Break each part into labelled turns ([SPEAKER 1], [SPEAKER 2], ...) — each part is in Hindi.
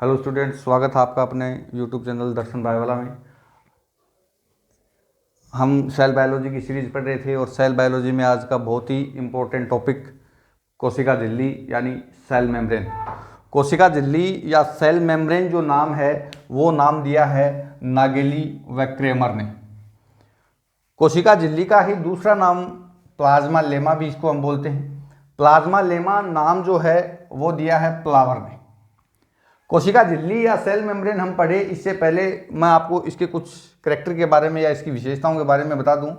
[SPEAKER 1] हेलो स्टूडेंट्स, स्वागत है आपका अपने यूट्यूब चैनल दर्शन बायोवाला में। हम सेल बायोलॉजी की सीरीज पढ़ रहे थे और सेल बायोलॉजी में आज का बहुत ही इम्पोर्टेंट टॉपिक कोशिका झिल्ली यानी सेल मेम्ब्रेन। कोशिका झिल्ली या सेल मेम्ब्रेन जो नाम है वो नाम दिया है नागेली व क्रेमर ने। कोशिका झिल्ली का ही दूसरा नाम प्लाज्मा लेमा भी इसको हम बोलते हैं। प्लाज्मा लेमा नाम जो है वो दिया है प्लावर ने। कोशिका झिल्ली या सेल मेम्ब्रेन हम पढ़े, इससे पहले मैं आपको इसके कुछ करैक्टर के बारे में या इसकी विशेषताओं के बारे में बता दूं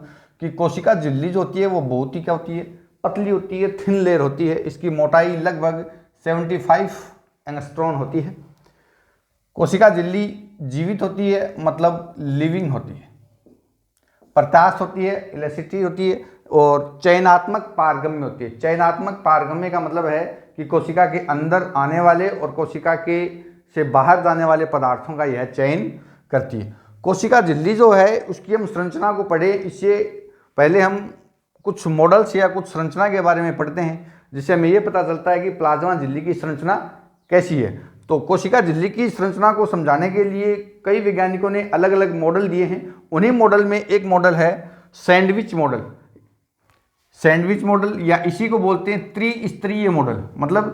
[SPEAKER 1] कि कोशिका झिल्ली जो होती है वो बहुत ही क्या होती है, पतली होती है, थिन लेयर होती है। इसकी मोटाई लगभग 75 एंगस्ट्रॉन होती है। कोशिका झिल्ली जीवित होती है, मतलब लिविंग होती है, प्रत्यास्थ होती है, इलेसिटी होती है और चयनात्मक पारगम्य होती है। चयनात्मक पारगम्य का मतलब है कि कोशिका के अंदर आने वाले और कोशिका के से बाहर जाने वाले पदार्थों का यह चयन करती है। कोशिका झिल्ली जो है उसकी हम संरचना को पढ़े, इससे पहले हम कुछ मॉडल्स या कुछ संरचना के बारे में पढ़ते हैं, जिससे हमें ये पता चलता है कि प्लाज्मा झिल्ली की संरचना कैसी है। तो कोशिका झिल्ली की संरचना को समझाने के लिए कई वैज्ञानिकों ने अलग अलग मॉडल दिए हैं। उन्हीं मॉडल में एक मॉडल है सैंडविच मॉडल। सैंडविच मॉडल या इसी को बोलते हैं त्रिस्तरीय मॉडल, मतलब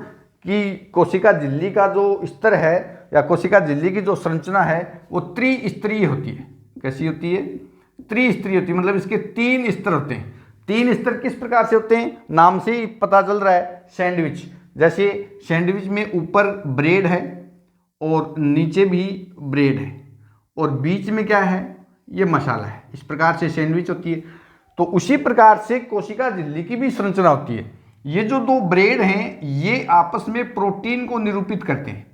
[SPEAKER 1] कि कोशिका झिल्ली का जो स्तर है या कोशिका झिल्ली की जो संरचना है वो त्रिस्तरीय होती है। कैसी होती है? त्रिस्तरीय होती है, मतलब इसके 3 स्तर होते हैं। 3 स्तर किस प्रकार से होते हैं? नाम से ही पता चल रहा है, सैंडविच। जैसे सैंडविच में ऊपर ब्रेड है और नीचे भी ब्रेड है और बीच में क्या है? ये मसाला है। इस प्रकार से सैंडविच होती है। तो उसी प्रकार से कोशिका झिल्ली की भी संरचना होती है। ये जो 2 ब्रेड हैं ये आपस में प्रोटीन को निरूपित करते हैं।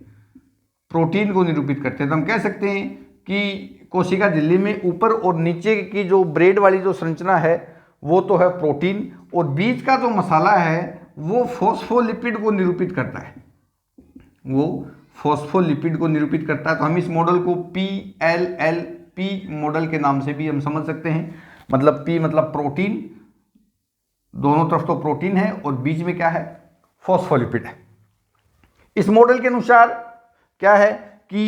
[SPEAKER 1] प्रोटीन को निरूपित करते हैं। तो हम कह सकते हैं कि कोशिका झिल्ली में ऊपर और नीचे की जो ब्रेड वाली जो संरचना है वो तो है प्रोटीन, और बीच का जो मसाला है वो फॉस्फोलिपिड को निरूपित करता है। वो फॉस्फोलिपिड को निरूपित करता है। तो हम इस मॉडल को PLLP मॉडल के नाम से भी हम समझ सकते हैं। मतलब P मतलब प्रोटीन, दोनों तरफ तो प्रोटीन है और बीच में क्या है? फॉस्फोलिपिड है। इस मॉडल के अनुसार क्या है कि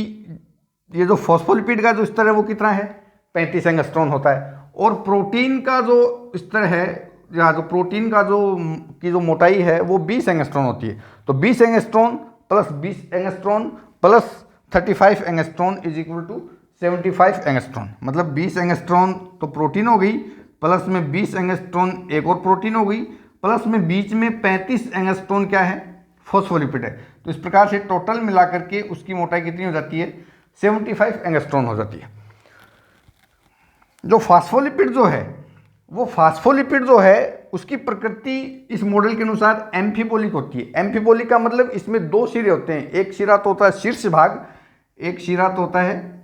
[SPEAKER 1] ये जो फॉस्फोलिपिड का जो स्तर है वो कितना है? 35 एंगस्ट्रॉन होता है। और प्रोटीन का जो स्तर है या जो प्रोटीन का जो मोटाई है वो 20 एंगस्ट्रॉन होती है। तो 20 angstrom plus 20 angstrom plus 35 angstrom is equal to 75 angstrom. मतलब 20 एंगस्ट्रॉन तो प्रोटीन हो गई, प्लस में 20 एंगस्ट्रॉन एक और प्रोटीन हो गई, प्लस में बीच में 35 एंगस्ट्रॉन क्या है? फॉस्फोलिपिड है। तो इस प्रकार से टोटल मिलाकर के उसकी मोटाई कितनी हो जाती है? 75 एंगस्ट्रॉन हो जाती है। जो फास्फोलिपिड जो है वो फास्फोलिपिड जो है उसकी प्रकृति इस मॉडल के अनुसार एम्फीबोलिक होती है। एम्फीबोलिक का मतलब इसमें 2 सिरे होते हैं। एक सिरा तो होता है शीर्ष भाग, एक सिरा तो होता है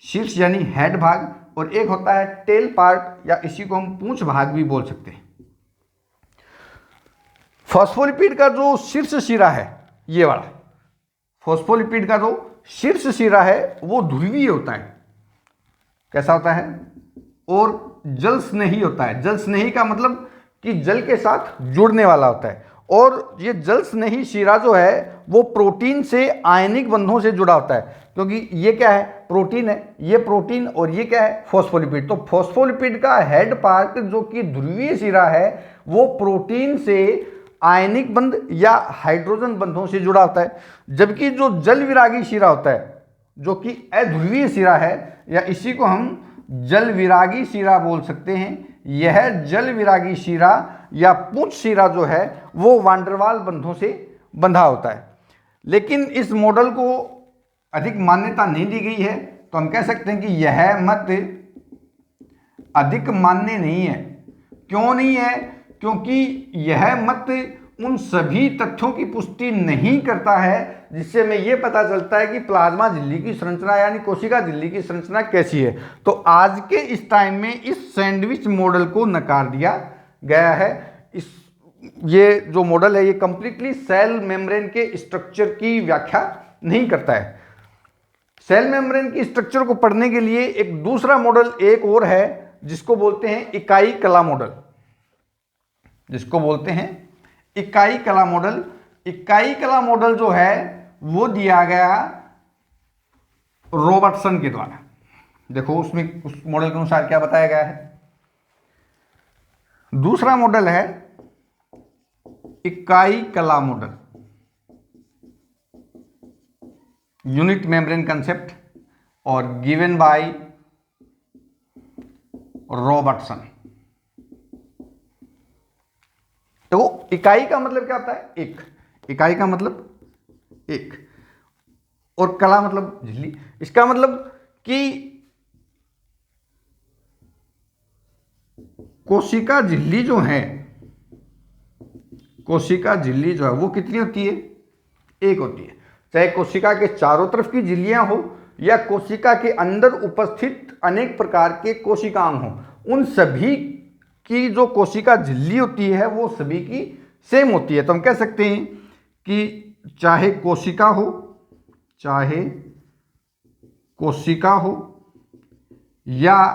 [SPEAKER 1] शीर्ष यानी हेड भाग, और एक होता है टेल पार्ट या इसी को हम पूंछ भाग भी बोल सकते हैं। फॉस्फोलिपिड का जो शीर्ष सिरा है ये वाला, फॉस्फोलिपिड का जो शीर्ष सिरा है वो ध्रुवीय होता है। कैसा होता है? और जल स्नेही होता है। जल स्नेही का मतलब कि जल के साथ जुड़ने वाला होता है। और ये जल स्नेही शिरा जो है वो प्रोटीन से आयनिक बंधों से जुड़ा होता है, क्योंकि ये क्या है? प्रोटीन है। ये प्रोटीन और ये क्या है? फॉस्फोलिपिड। तो फॉस्फोलिपिड का हेड पार्ट जो कि ध्रुवीय शिरा है वो प्रोटीन से आयनिक बंध या हाइड्रोजन बंधों से जुड़ा होता है, जबकि जो जल विरागी शिरा होता है जो कि अध्रुवीय शिरा है या इसी को हम जल विरागी शिरा बोल सकते हैं, यह जल विरागी शिरा या पूंछ शिरा जो है वो वांडरवाल बंधों से बंधा होता है। लेकिन इस मॉडल को अधिक मान्यता नहीं दी गई है, तो हम कह सकते हैं कि यह मत अधिक मान्य नहीं है। क्यों नहीं है? क्योंकि यह मत उन सभी तथ्यों की पुष्टि नहीं करता है जिससे हमें यह पता चलता है कि प्लाज्मा झिल्ली की संरचना यानी कोशिका झिल्ली की संरचना कैसी है। तो आज के इस टाइम में इस सैंडविच मॉडल को नकार दिया गया है। ये जो मॉडल है ये कंप्लीटली सेल मेम्ब्रेन के स्ट्रक्चर की व्याख्या नहीं करता है। सेल मेम्ब्रेन की स्ट्रक्चर को पढ़ने के लिए एक दूसरा मॉडल एक और है जिसको बोलते हैं इकाई कला मॉडल। जिसको बोलते हैं इकाई कला मॉडल। इकाई कला मॉडल जो है वो दिया गया रॉबर्टसन के द्वारा। देखो उसमें उस मॉडल के अनुसार क्या बताया गया है। दूसरा मॉडल है इकाई कला मॉडल, यूनिट मेम्ब्रेन कंसेप्ट, और गिवन बाय रॉबर्टसन। तो इकाई का मतलब क्या होता है? एक। इकाई का मतलब एक, और कला मतलब झिल्ली। इसका मतलब कि कोशिका झिल्ली जो है, कोशिका झिल्ली जो है वो कितनी होती है? एक होती है। चाहे कोशिका के चारों तरफ की झिल्लियां हो या कोशिका के अंदर उपस्थित अनेक प्रकार के कोशिकांग हो, उन सभी की जो कोशिका झिल्ली होती है वो सभी की सेम होती है। तो हम कह सकते हैं कि चाहे कोशिका हो, चाहे कोशिका हो या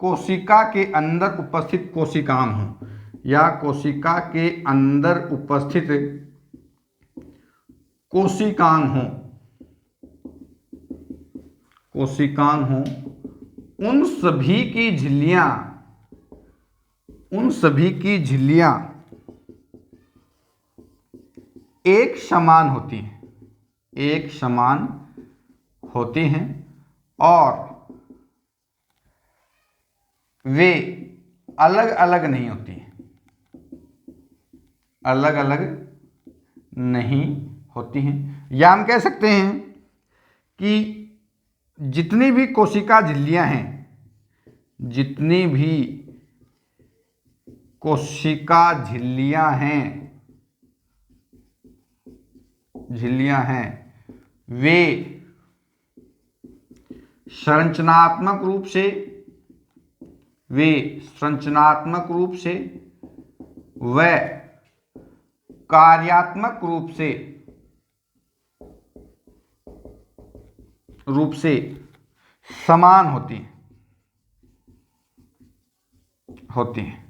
[SPEAKER 1] कोशिका के अंदर उपस्थित कोशिकांग हो, या कोशिका के अंदर उपस्थित कोशिकांग हो, कोशिकांग हो, उन सभी की झिल्लियां, उन सभी की झिल्लियां एक समान होती हैं, एक समान होती हैं, और वे अलग अलग नहीं होती हैं, अलग अलग नहीं होती हैं। या हम कह सकते हैं कि जितनी भी कोशिका झिल्लियां हैं, जितनी भी कोशिका झिल्लियां हैं, वे संरचनात्मक रूप से, वे संरचनात्मक रूप से व कार्यात्मक रूप से समान होती हैं।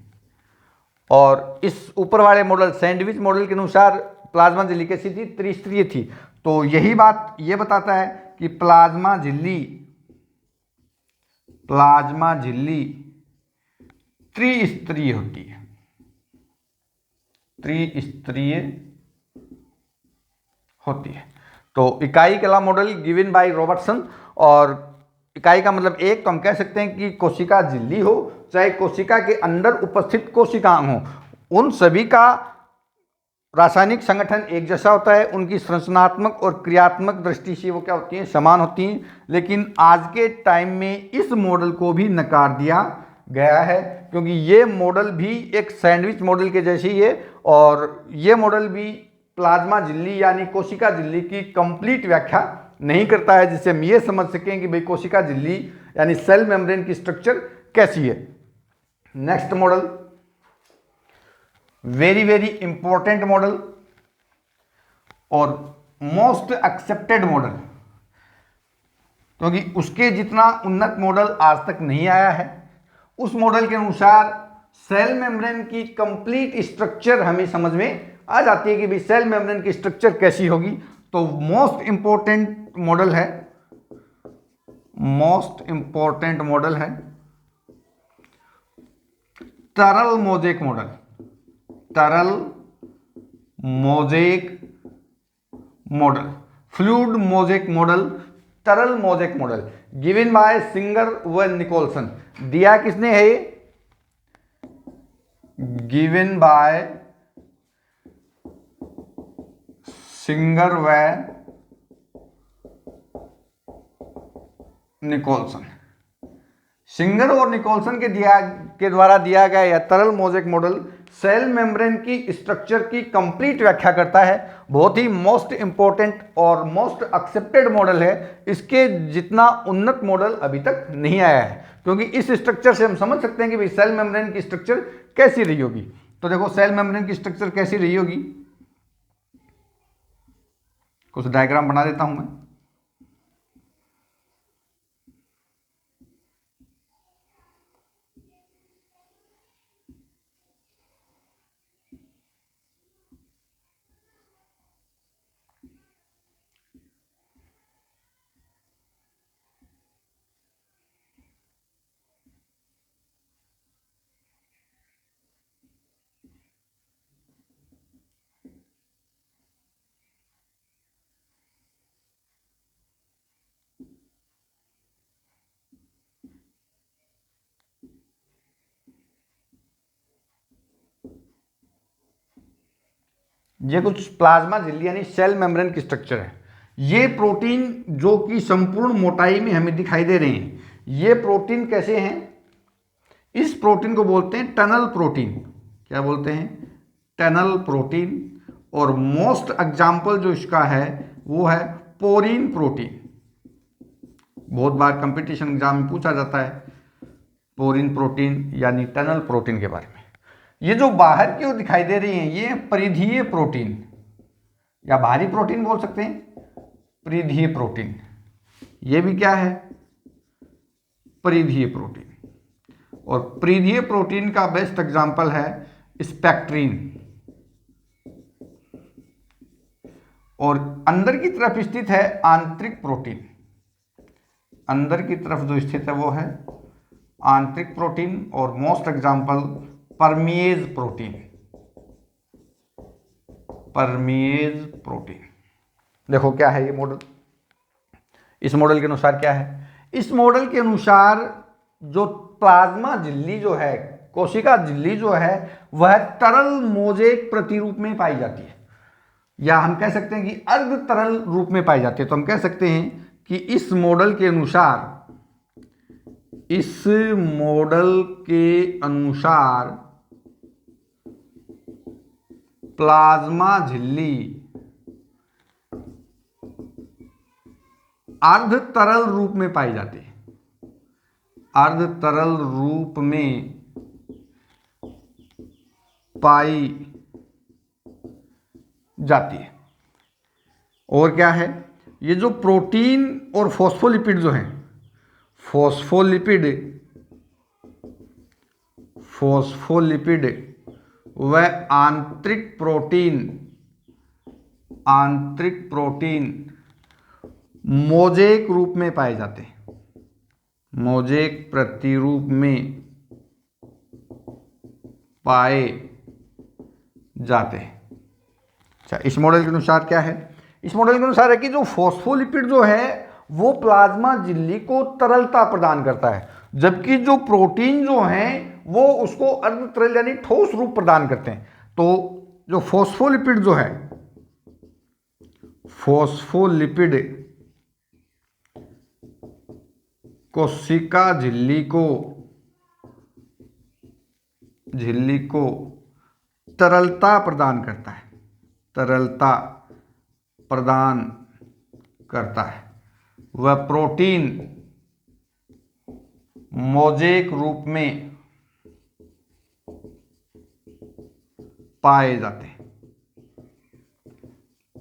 [SPEAKER 1] और इस ऊपर वाले मॉडल सैंडविच मॉडल के अनुसार प्लाज्मा झिल्ली कैसी थी? त्रिस्तरीय थी। तो यही बात ये बताता है कि प्लाज्मा झिल्ली त्रिस्तरीय होती है, त्रिस्तरीय होती है। तो इकाई कला मॉडल गिवन बाय रॉबर्टसन, और इकाई का मतलब एक, तो हम कह सकते हैं कि कोशिका झिल्ली हो चाहे कोशिका के अंदर उपस्थित कोशिकांग हो, उन सभी का रासायनिक संगठन एक जैसा होता है, उनकी संरचनात्मक और क्रियात्मक दृष्टि से वो क्या होती हैं? समान होती हैं। लेकिन आज के टाइम में इस मॉडल को भी नकार दिया गया है, क्योंकि ये मॉडल भी एक सैंडविच मॉडल के जैसी है, और ये मॉडल भी प्लाज्मा झिल्ली यानी कोशिका झिल्ली की कंप्लीट व्याख्या नहीं करता है, जिससे हम ये समझ सकें कि भाई कोशिका झिल्ली यानी सेल मेम्ब्रेन की स्ट्रक्चर कैसी है। Next model, very very important model और मोस्ट एक्सेप्टेड मॉडल, क्योंकि उसके जितना उन्नत मॉडल आज तक नहीं आया है। उस मॉडल के अनुसार सेल मेम्ब्रेन की कंप्लीट स्ट्रक्चर हमें समझ में आ जाती है कि भाई सेल मेम्ब्रेन की स्ट्रक्चर कैसी होगी। तो मोस्ट इंपॉर्टेंट मॉडल है, मोस्ट इंपॉर्टेंट मॉडल है तरल मोज़ेक मॉडल, तरल mosaic model, fluid mosaic model, तरल mosaic model, given by Singer व निकोलसन। दिया किसने है ये? गिवन बाय सिंगर व निकोलसन। सिंगर और निकोलसन के द्वारा दिया गया यह तरल मोज़ेक मॉडल सेल मेम्ब्रेन की स्ट्रक्चर की कंप्लीट व्याख्या करता है। बहुत ही मोस्ट इंपॉर्टेंट और मोस्ट एक्सेप्टेड मॉडल है। इसके जितना उन्नत मॉडल अभी तक नहीं आया है, क्योंकि इस स्ट्रक्चर से हम समझ सकते हैं कि भाई सेल मेम्ब्रेन की स्ट्रक्चर कैसी रही होगी। तो देखो सेल मेम्ब्रेन की स्ट्रक्चर कैसी रही होगी, कुछ डायग्राम बना देता हूं मैं। ये कुछ प्लाज्मा झिल्ली यानी सेल मेम्ब्रेन की स्ट्रक्चर है। ये प्रोटीन जो कि संपूर्ण मोटाई में हमें दिखाई दे रहे हैं, ये प्रोटीन कैसे हैं? इस प्रोटीन को बोलते हैं टनल प्रोटीन। क्या बोलते हैं? Tunnel protein. और मोस्ट एग्जाम्पल जो इसका है वो है पोरीन प्रोटीन। बहुत बार कंपटीशन एग्जाम में पूछा जाता है पोरीन प्रोटीन यानी टनल प्रोटीन के बारे में। ये जो बाहर की ओर दिखाई दे रही हैं ये परिधीय प्रोटीन या बाहरी प्रोटीन बोल सकते हैं, परिधीय प्रोटीन। ये भी क्या है? परिधीय प्रोटीन। और परिधीय प्रोटीन का बेस्ट एग्जांपल है स्पेक्ट्रीन। और अंदर की तरफ स्थित है आंतरिक प्रोटीन। अंदर की तरफ जो स्थित है वो है आंतरिक प्रोटीन। और मोस्ट एग्जांपल परमिएज प्रोटीन। परमिएज प्रोटीन। देखो क्या है ये मॉडल। इस मॉडल के अनुसार क्या है? इस मॉडल के अनुसार जो प्लाज्मा झिल्ली जो है, कोशिका झिल्ली जो है, वह तरल मोजेक प्रतिरूप में पाई जाती है, या हम कह सकते हैं कि अर्ध तरल रूप में पाई जाती है। तो हम कह सकते हैं कि इस मॉडल के अनुसार प्लाज्मा झिल्ली अर्ध तरल रूप में पाई जाती है। अर्ध तरल रूप में पाई जाती है। और क्या है? ये जो प्रोटीन और फॉस्फोलिपिड जो हैं, फॉस्फोलिपिड वह आंतरिक प्रोटीन मोजेक रूप में पाए जाते हैं। मोजेक प्रतिरूप में पाए जाते हैं। अच्छा, इस मॉडल के अनुसार क्या है? इस मॉडल के अनुसार है कि जो फॉस्फोलिपिड जो है वो प्लाज्मा झिल्ली को तरलता प्रदान करता है, जबकि जो प्रोटीन जो हैं वो उसको अर्ध तरल यानी ठोस रूप प्रदान करते हैं। तो जो फॉस्फोलिपिड जो है, फॉस्फोलिपिड कोशिका झिल्ली को तरलता प्रदान करता है। तरलता प्रदान करता है। वह प्रोटीन मोजेक रूप में पाए जाते हैं।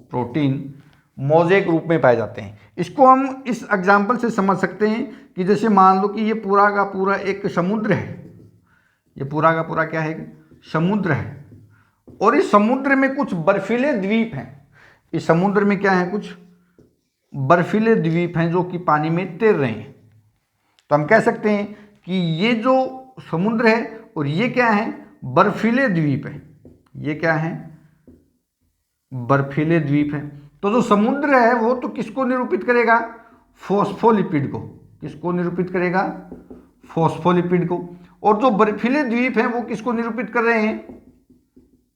[SPEAKER 1] प्रोटीन मोजेक रूप में पाए जाते हैं। इसको हम इस एग्जाम्पल से समझ सकते हैं कि जैसे मान लो कि ये पूरा का पूरा एक समुद्र है। ये पूरा का पूरा क्या है? समुद्र है। और इस समुद्र में कुछ बर्फीले द्वीप हैं। इस समुद्र में क्या है? कुछ बर्फीले द्वीप हैं जो कि पानी में तैर रहे हैं। तो हम कह सकते हैं कि ये जो समुद्र है और ये क्या है? बर्फीले द्वीप है। ये क्या है? बर्फीले द्वीप है। तो जो समुद्र है वो तो किसको निरूपित करेगा? फॉस्फोलिपिड को। किसको निरूपित करेगा? फॉस्फोलिपिड को। और जो बर्फीले द्वीप हैं वो किसको निरूपित कर रहे हैं?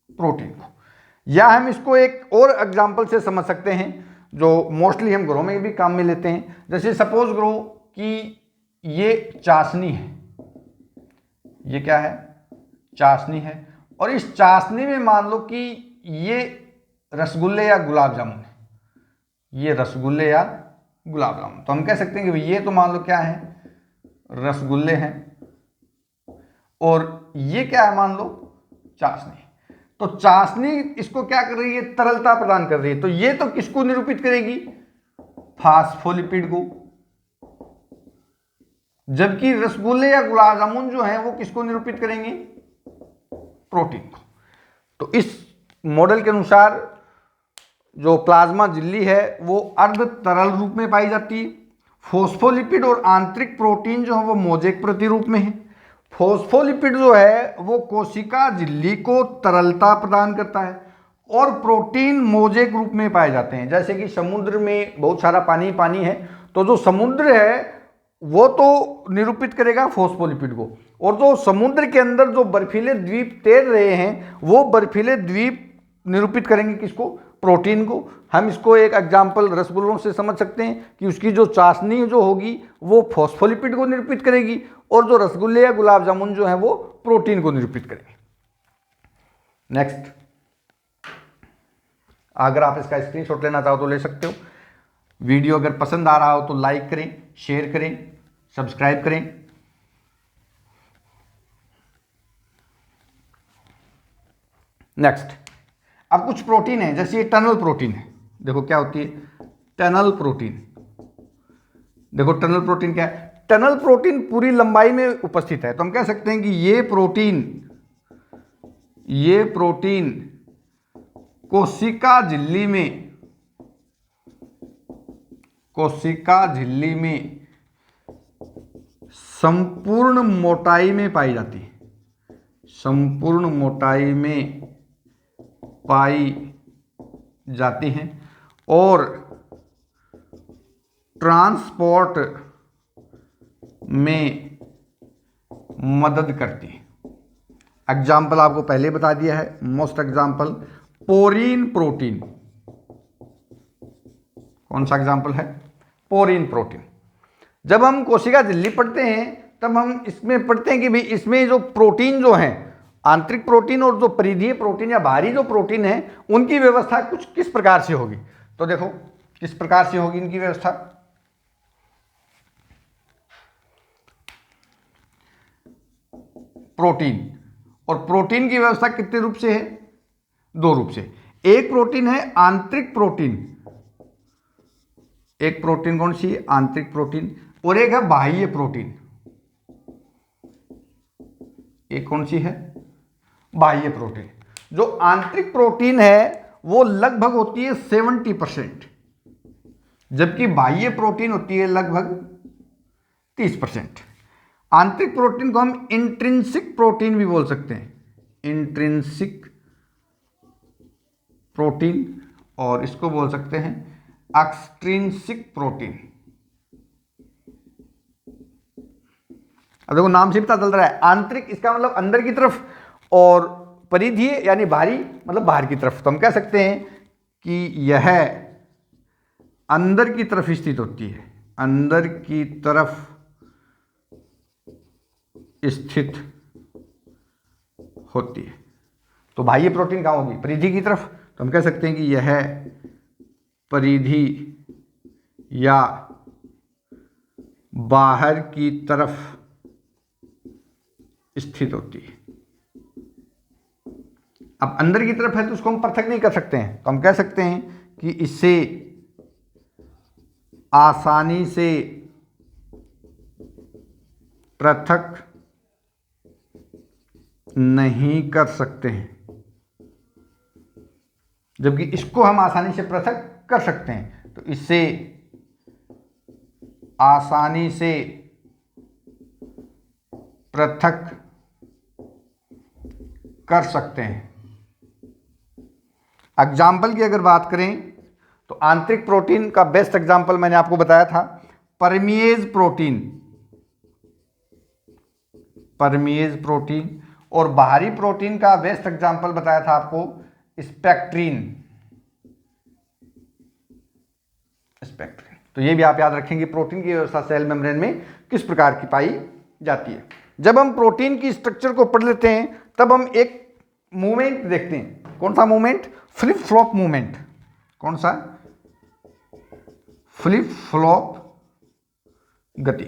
[SPEAKER 1] प्रोटीन को। या हम इसको एक और एग्जांपल से समझ सकते हैं जो मोस्टली हम घरों में भी काम में लेते हैं। जैसे सपोज करो कि ये चाशनी है। ये क्या है? चाशनी है। और इस चाशनी में मान लो कि ये रसगुल्ले या गुलाब जामुन है। ये रसगुल्ले या गुलाब जामुन। तो हम कह सकते हैं कि ये तो मान लो क्या है? रसगुल्ले हैं। और ये क्या है? मान लो चाशनी। तो चाशनी इसको क्या कर रही है? तरलता प्रदान कर रही है। तो ये तो किसको निरूपित करेगी? फॉस्फोलिपिड को। जबकि रसगुल्ले या गुलाब जामुन जो है वो किसको निरूपित करेंगे? प्रोटीन को। तो इस मॉडल के अनुसार जो प्लाज्मा झिल्ली है वो अर्ध तरल रूप में पाई जाती है। फॉस्फोलिपिड और आंतरिक प्रोटीन जो है वो मोजेक प्रतिरूप में है। फॉस्फोलिपिड जो है वो कोशिका झिल्ली को तरलता प्रदान करता है और प्रोटीन मोजेक रूप में पाए जाते हैं। जैसे कि समुद्र में बहुत सारा पानी है, तो जो समुद्र है वो तो निरूपित करेगा फॉस्फोलिपिड को। और जो समुद्र के अंदर जो बर्फीले द्वीप तैर रहे हैं वो बर्फीले द्वीप निरूपित करेंगे किसको, प्रोटीन को। हम इसको एक एग्जाम्पल रसगुल्लों से समझ सकते हैं कि उसकी जो चाशनी जो होगी वो फॉस्फोलिपिड को निरूपित करेगी और जो रसगुल्ले या गुलाब जामुन जो है वो प्रोटीन को निरूपित करेंगे। नेक्स्ट, अगर आप इसका स्क्रीनशॉट लेना चाहो तो ले सकते हो। वीडियो अगर पसंद आ रहा हो तो लाइक करें, शेयर करें, सब्सक्राइब करें। नेक्स्ट, अब कुछ प्रोटीन है, जैसे ये टनल प्रोटीन है। देखो क्या होती है टनल प्रोटीन। देखो टनल प्रोटीन क्या है, टनल प्रोटीन पूरी लंबाई में उपस्थित है। तो हम कह सकते हैं कि ये प्रोटीन कोशिका झिल्ली में संपूर्ण मोटाई में पाई जाती है, संपूर्ण मोटाई में पाई जाती हैं और ट्रांसपोर्ट में मदद करती है। एग्जाम्पल आपको पहले बता दिया है, मोस्ट एग्जाम्पल पोरीन प्रोटीन। कौन सा एग्जाम्पल है, पोरीन प्रोटीन। जब हम कोशिका झिल्ली पढ़ते हैं तब हम इसमें पढ़ते हैं कि भाई इसमें जो प्रोटीन जो है, आंतरिक प्रोटीन और जो परिधीय प्रोटीन या बाहरी जो प्रोटीन है, उनकी व्यवस्था कुछ किस प्रकार से होगी। तो देखो किस प्रकार से होगी इनकी व्यवस्था। प्रोटीन, और प्रोटीन की व्यवस्था कितने रूप से है, दो रूप से। एक प्रोटीन है आंतरिक प्रोटीन, एक प्रोटीन कौन सी है, आंतरिक प्रोटीन, और एक है बाह्य प्रोटीन। एक कौन सी है, बाह्य प्रोटीन। जो आंतरिक प्रोटीन है वो लगभग होती है 70%, जबकि बाह्य प्रोटीन होती है लगभग 30%। आंतरिक प्रोटीन को हम इंट्रिंसिक प्रोटीन भी बोल सकते हैं, इंट्रिंसिक प्रोटीन, और इसको बोल सकते हैं एक्सट्रिंसिक प्रोटीन। अब देखो नाम से पता चल रहा है, आंतरिक इसका मतलब अंदर की तरफ, और परिधीय यानी बाहरी मतलब बाहर की तरफ। तो हम कह सकते हैं कि यह अंदर की तरफ स्थित होती है, अंदर की तरफ स्थित होती है। तो बाह्य प्रोटीन कहाँ होगी, परिधि की तरफ। तो हम कह सकते हैं कि यह परिधि या बाहर की तरफ स्थित होती है। अब अंदर की तरफ है तो उसको हम पृथक नहीं कर सकते हैं, तो हम कह सकते हैं कि इसे आसानी से पृथक नहीं कर सकते हैं, जबकि इसको हम आसानी से पृथक कर सकते हैं। तो इससे आसानी से पृथक कर सकते हैं। एग्जाम्पल की अगर बात करें तो आंतरिक प्रोटीन का बेस्ट एग्जाम्पल मैंने आपको बताया था परमिएज प्रोटीन, परमिएज प्रोटीन, और बाहरी प्रोटीन का बेस्ट एग्जाम्पल बताया था आपको स्पेक्ट्रीन, स्पेक्ट्रीन। तो ये भी आप याद रखेंगे, प्रोटीन की व्यवस्था सेल मेम्ब्रेन में किस प्रकार की पाई जाती है। जब हम प्रोटीन की स्ट्रक्चर को पढ़ लेते हैं तब हम एक मूवमेंट देखते हैं। कौन सा मूवमेंट, फ्लिप फ्लॉप मूवमेंट। कौन सा, फ्लिप फ्लॉप गति।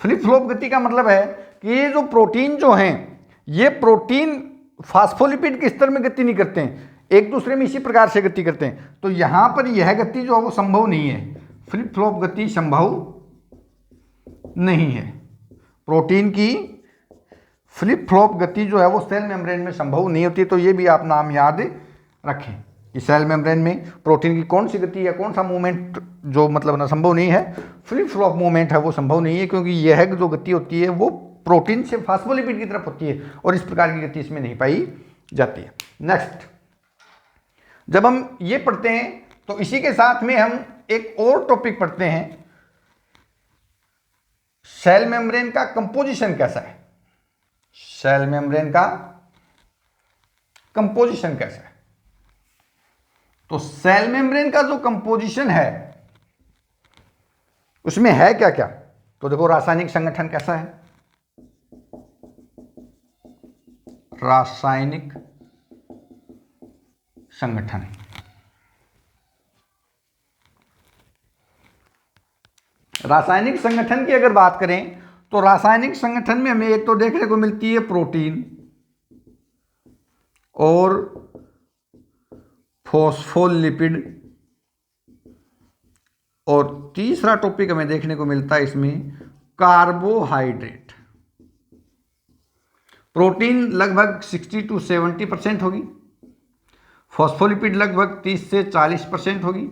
[SPEAKER 1] फ्लिप फ्लॉप गति का मतलब है कि ये जो प्रोटीन जो हैं, ये प्रोटीन फास्फोलिपिड के स्तर में गति नहीं करते हैं, एक दूसरे में इसी प्रकार से गति करते हैं। तो यहां पर यह गति जो है वो संभव नहीं है, फ्लिप फ्लॉप गति संभव नहीं है। प्रोटीन की फ्लिप फ्लॉप गति जो है वो सेल मेम्ब्रेन में संभव नहीं होती। तो ये भी आप नाम याद रखें कि सेल मेम्ब्रेन में प्रोटीन की कौन सी गति या कौन सा मूवमेंट जो मतलब ना संभव नहीं है, फ्लिप फ्लॉप मूवमेंट है वो संभव नहीं है, क्योंकि यह जो गति होती है वो प्रोटीन से फास्फोलिपिड की तरफ होती है और इस प्रकार की गति इसमें नहीं पाई जाती है। नेक्स्ट, जब हम ये पढ़ते हैं तो इसी के साथ में हम एक और टॉपिक पढ़ते हैं, सेल मेम्ब्रेन का कंपोजिशन कैसा है। सेल मेम्ब्रेन का कंपोजिशन कैसा है। तो सेल मेम्ब्रेन का जो कंपोजिशन है उसमें है क्या क्या, तो देखो रासायनिक संगठन कैसा है, रासायनिक संगठन, रासायनिक संगठन की अगर बात करें तो रासायनिक संगठन में हमें एक तो देखने को मिलती है प्रोटीन और फॉस्फोलिपिड, और तीसरा टॉपिक हमें देखने को मिलता है इसमें कार्बोहाइड्रेट। प्रोटीन लगभग 60 to 70% होगी, फॉस्फोलिपिड लगभग 30 से 40% होगी,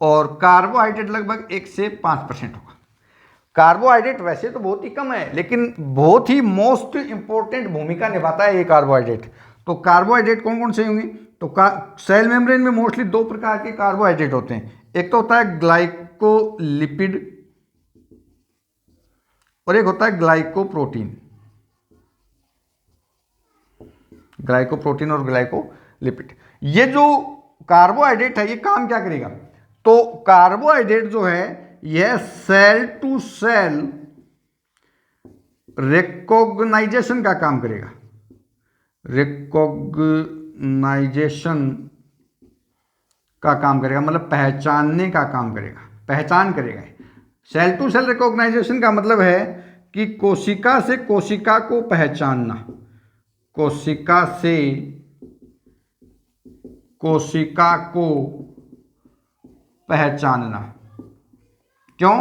[SPEAKER 1] और कार्बोहाइड्रेट लगभग 1 से 5% होगा। कार्बोहाइड्रेट वैसे तो बहुत ही कम है, लेकिन बहुत ही मोस्ट इंपॉर्टेंट भूमिका निभाता है ये कार्बोहाइड्रेट। तो कार्बोहाइड्रेट कौन कौन से होंगे, तो सेल मेम्ब्रेन में मोस्टली दो प्रकार के कार्बोहाइड्रेट होते हैं, एक तो होता है ग्लाइकोलिपिड और एक होता है ग्लाइकोप्रोटीन, ग्लाइकोप्रोटीन और ग्लाइकोलिपिड। ये जो कार्बोहाइड्रेट है ये काम क्या करेगा, तो कार्बोहाइड्रेट जो है यह सेल टू सेल रिकॉग्नाइजेशन का काम करेगा, रिकॉग्नाइजेशन का काम करेगा, मतलब पहचानने का काम करेगा, पहचान करेगा। सेल टू सेल रिकॉग्नाइजेशन का मतलब है कि कोशिका से कोशिका को पहचानना, कोशिका से कोशिका को पहचानना। क्यों,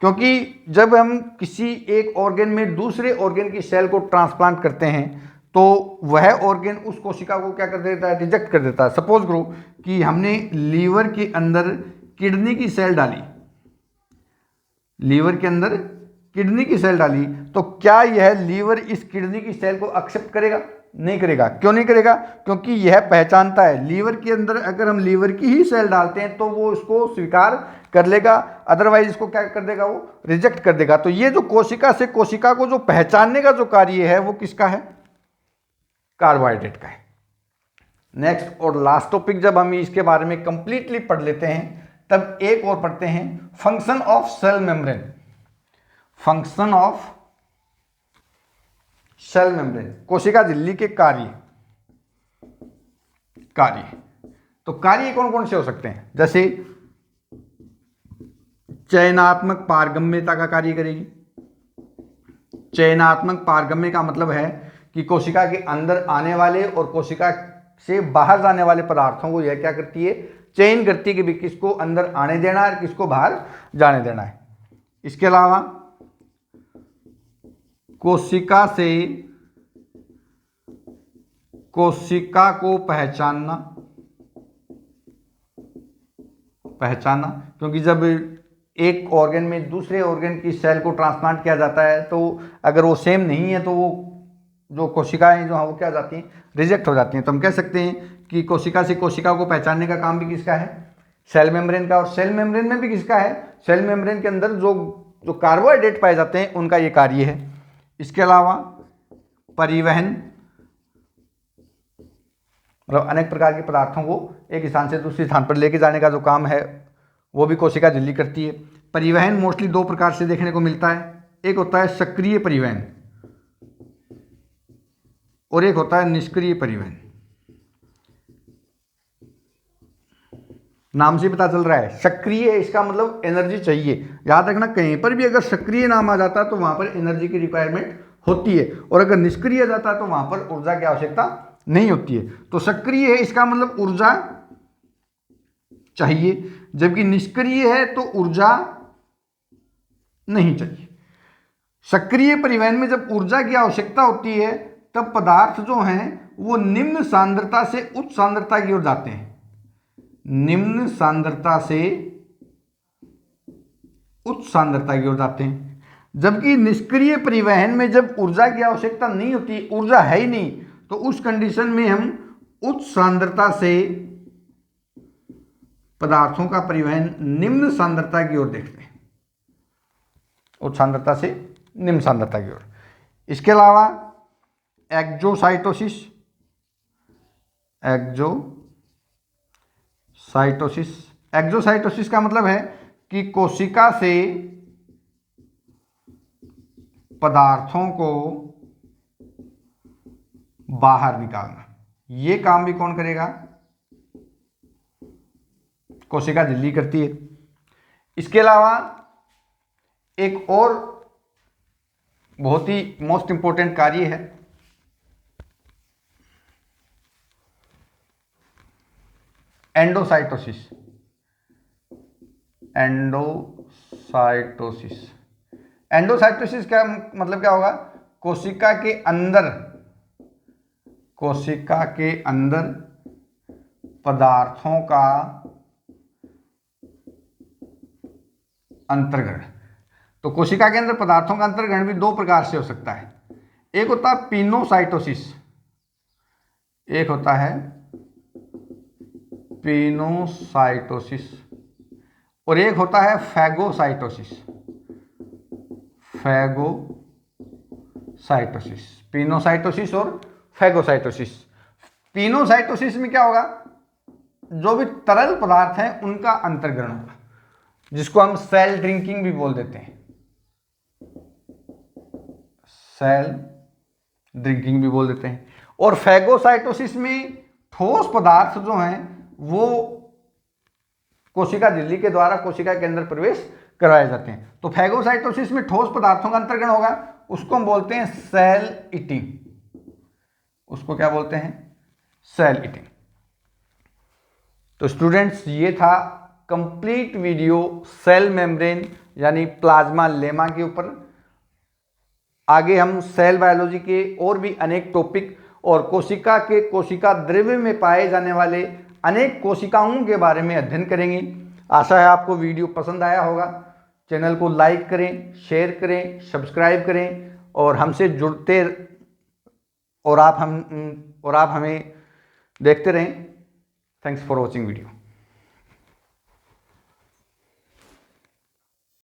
[SPEAKER 1] क्योंकि जब हम किसी एक ऑर्गन में दूसरे ऑर्गन की सेल को ट्रांसप्लांट करते हैं तो वह ऑर्गन उस कोशिका को क्या कर देता है, रिजेक्ट कर देता है। सपोज करो कि हमने लीवर के अंदर किडनी की सेल डाली, लीवर के अंदर किडनी की सेल डाली, तो क्या यह लीवर इस किडनी की सेल को एक्सेप्ट करेगा, नहीं करेगा। क्यों नहीं करेगा, क्योंकि यह पहचानता है लीवर के अंदर अगर हम लीवर की ही सेल डालते हैं तो वो इसको स्वीकार कर लेगा, अदरवाइज इसको क्या कर देगा, वो रिजेक्ट कर देगा। तो ये जो कोशिका से कोशिका को जो पहचानने का जो कार्य है वो किसका है, कार्बोहाइड्रेट का है। नेक्स्ट और लास्ट टॉपिक जब हम इसके बारे में कंप्लीटली पढ़ लेते हैं तब एक और पढ़ते हैं, function of cell membrane. Function of cell membrane, कोशिका झिल्ली के कार्य। तो कार्य कौन कौन से हो सकते हैं, जैसे चयनात्मक पारगम्यता का कार्य करेगी। चयनात्मक पारगम्य का मतलब है कि कोशिका के अंदर आने वाले और कोशिका से बाहर जाने वाले पदार्थों को यह क्या करती है, चयन करती है कि भी किसको अंदर आने देना है, किसको बाहर जाने देना है। इसके अलावा कोशिका से कोशिका को पहचानना, क्योंकि जब एक ऑर्गन में दूसरे ऑर्गन की सेल को ट्रांसप्लांट किया जाता है तो अगर वो सेम नहीं है तो वो जो कोशिकाएं जो हैं वो क्या जाती हैं, रिजेक्ट हो जाती हैं। तो हम कह सकते हैं कि कोशिका से कोशिका को पहचानने का काम भी किसका है, सेल मेम्ब्रेन का। और सेल मेम्ब्रेन में भी किसका है, सेल मेम्ब्रेन के अंदर जो कार्बोहाइड्रेट पाए जाते हैं उनका ये कार्य है। इसके अलावा परिवहन, मतलब अनेक प्रकार के पदार्थों को एक स्थान से दूसरे स्थान पर लेके जाने का जो काम है वो भी कोशिका झिल्ली करती है। परिवहन मोस्टली दो प्रकार से देखने को मिलता है, एक होता है सक्रिय परिवहन और एक होता है निष्क्रिय परिवहन। नाम से पता चल रहा है सक्रिय, इसका मतलब एनर्जी चाहिए। याद रखना कहीं पर भी अगर सक्रिय नाम आ जाता है तो वहां पर एनर्जी की रिक्वायरमेंट होती है, और अगर निष्क्रिय जाता है तो वहां पर ऊर्जा की आवश्यकता नहीं होती है। तो सक्रिय है इसका मतलब ऊर्जा चाहिए, जबकि निष्क्रिय है तो ऊर्जा नहीं चाहिए। सक्रिय परिवहन में जब ऊर्जा की आवश्यकता होती है तब पदार्थ जो हैं वो निम्न सांद्रता से उच्च सांद्रता की ओर जाते हैं, निम्न सांद्रता से उच्च सांद्रता की ओर जाते हैं। जबकि निष्क्रिय परिवहन में जब ऊर्जा की आवश्यकता नहीं होती, ऊर्जा है ही नहीं, तो उस कंडीशन में हम उच्च सांद्रता से पदार्थों का परिवहन निम्न सांद्रता की ओर देखते हैं, उच्च सांद्रता से निम्न सांद्रता की ओर। इसके अलावा एक्जोसाइटोसिस, एक्जोसाइटोसिस साइटोसिस। एक्सोसाइटोसिस का मतलब है कि कोशिका से पदार्थों को बाहर निकालना। ये काम भी कौन करेगा? कोशिका झिल्ली करती है। इसके अलावा एक और बहुत ही मोस्ट इंपॉर्टेंट कार्य है, एंडोसाइटोसिस। एंडोसाइटोसिस, एंडोसाइटोसिस का मतलब क्या होगा? कोशिका के अंदर पदार्थों का अंतर्ग्रहण। तो कोशिका के अंदर पदार्थों का अंतर्ग्रहण भी दो प्रकार से हो सकता है। एक होता है पिनोसाइटोसिस, एक होता है पिनोसाइटोसिस, और एक होता है फैगोसाइटोसिस। फैगोसाइटोसिस, पिनोसाइटोसिस और फैगोसाइटोसिस। पिनोसाइटोसिस में क्या होगा? जो भी तरल पदार्थ हैं उनका अंतर्ग्रहण होगा, जिसको हम सेल ड्रिंकिंग भी बोल देते हैं। सेल ड्रिंकिंग भी बोल देते हैं। और फैगोसाइटोसिस में ठोस पदार्थ जो हैं वो कोशिका झिल्ली के द्वारा कोशिका के अंदर प्रवेश करवाए जाते हैं। तो फैगोसाइटोसिस में ठोस पदार्थों का अंतर्ग्रहण होगा, उसको हम बोलते हैं सेल ईटिंग। उसको क्या बोलते हैं? Cell eating. तो स्टूडेंट्स, ये था कंप्लीट वीडियो सेल मेम्ब्रेन यानी प्लाज्मा लेमा के ऊपर। आगे हम सेल बायोलॉजी के और भी अनेक टॉपिक और कोशिका द्रव्य में पाए जाने वाले अनेक कोशिकाओं के बारे में अध्ययन करेंगे। आशा है आपको वीडियो पसंद आया होगा। चैनल को लाइक करें, शेयर करें, सब्सक्राइब करें और हमसे जुड़ते और आप हमें देखते रहें। Thanks for watching video.